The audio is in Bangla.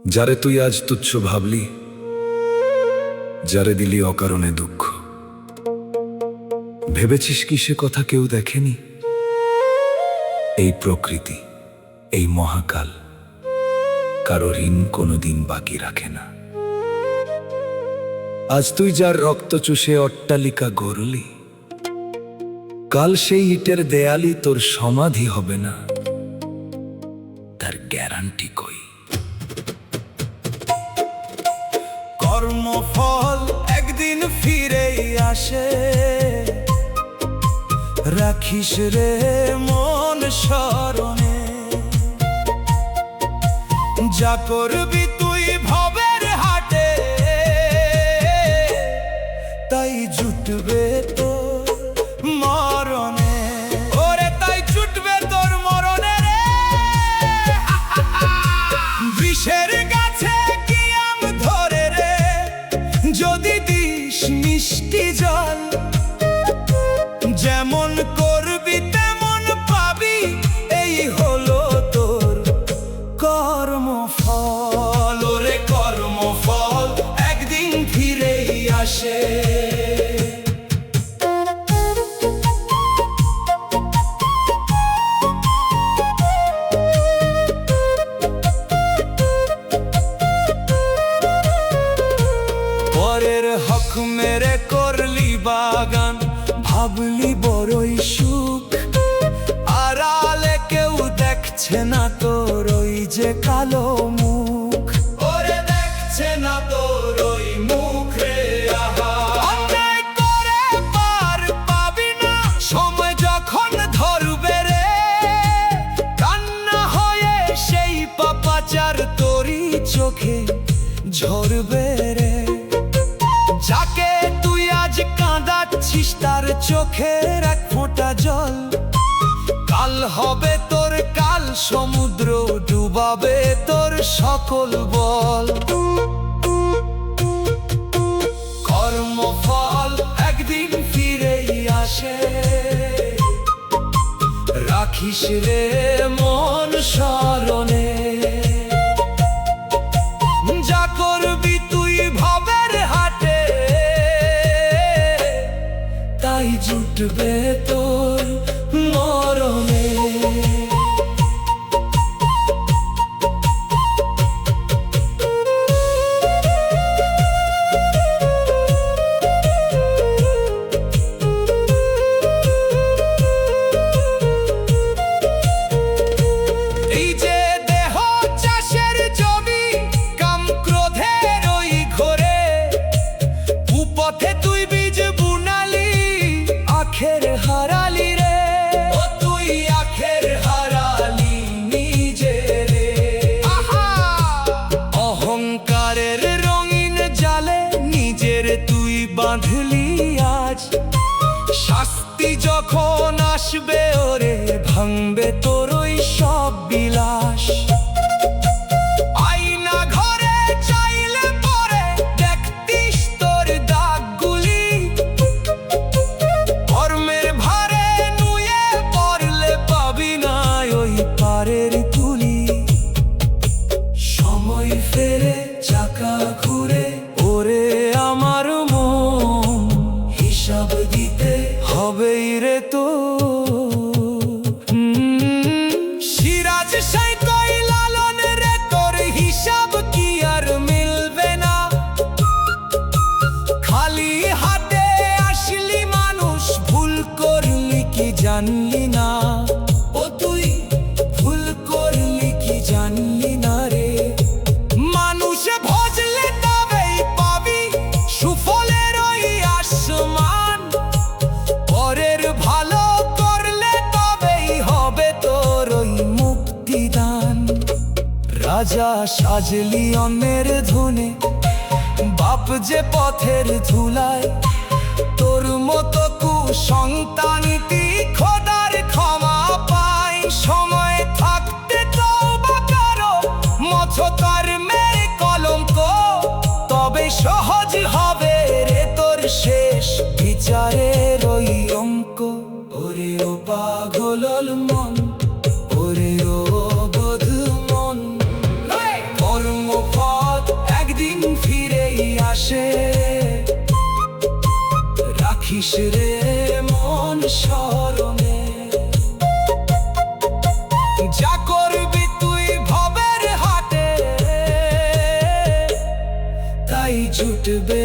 যারে তুই আজ তুচ্ছ ভাবলি, যারে দিলি অকারণে দুঃখ, ভেবেছিস কি সে কথা কেউ দেখেনি? এই প্রকৃতি, এই মহাকাল কারো ঋণ কোনোদিন বাকি রাখে না। আজ তুই যার রক্ত চুষে অট্টালিকা গড়লি, কাল সেই ইটের দেয়ালি তোর সমাধি হবে না, তার গ্যারান্টি কই? কর্মফল একদিন ফিরেই আসে, রাখিস রে মন স্মরণে। যা করবি তুই ভবের হাটে, তাই জুটবে তোর মরণে। ওরে তাই জুটবে তোর মরণে রে। বিষের গাছে কি আম ধরে রে, যদি দিস মিষ্টি জল। যেমন করবি তেমন পাবি, এই হলো তোর কর্মফল। ওরে কর্মফল একদিন ফিরেই আসে। পরের হক মেরে করলি বাগান, ভাবলি বড়ই সুখ। আড়ালে কেউ দেখছে না তোর ওই যে কালো মুখ। ওরে দেখছে না তোর ওই মুখ রে। আহা, অন্যায় করে পার পাবি না, সময় যখন ধরবে রে। কান্না হয়ে সেই পাপাচার তোরই চোখে ঝরবে রে। যাকে তুই আজ কাঁদাচ্ছিস তার চোখের এক ফোঁটা জল, কাল হবে তোর কাল সমুদ্র ডুবাবে তোর সকল বল। কর্মফল একদিন ফিরেই আসে, রাখিস রে মন স্মরণে। যা করবি তুই ভবের হাটে, তাই জুটবে তোর মরণে। এই যে দেহ চাষের জমি, কাম ক্রোধের ওই ঘরে। কুপথে তুই বীজ বুনালি, আখের হারালি রে। ও তুই আখের হারালি নিজে রে। আহা, অহংকারের রঙিন জালে নিজের তুই বাঁধলি আজ। শাস্তি যখন আসবে ওরে, ভাঙবে তোর ওই সব বিলাস। আয়না ঘরে চাইলে পরে দেখতিস তোর দাগগুলি। কর্মের ভারে নুয়ে পড়লে পাবি না ওই পারের তুলি। সময় ফেরে চাকা ঘুরে, ওরে আমার মন হিসাব দিতে হবেই রে তো। সিরাজ সাইতই লালন রে, তোর হিসাব কি আর মিলবে না। খালি হাতে আসলি মানুষ, ভুল করলি কি জানলি না। ও তুই ভুল করলি কি জানলি না রে। মানুষে ভজলে তবেই পাবি সুফলের ওই আসমান। পরের ভালো করলে তবেই হবে তোর ওই মুক্তিদান। রাজা সাজলি অন্যের ধনে, বাপ যে পথের ধুলায়। তোর মতো কুসন্তানটি খোদার ক্ষমা পায়। সময় থাকতে তওবা করো, মোছো কর্মের কলঙ্ক। তবে সহজ হবে রে তোর শেষ বিচারের ওই অঙ্ক। ওরে ও পাগল মন, ওরে ও বধ মন, কর্ম যা করবি তুই ভবের হাটে তাই জুটবে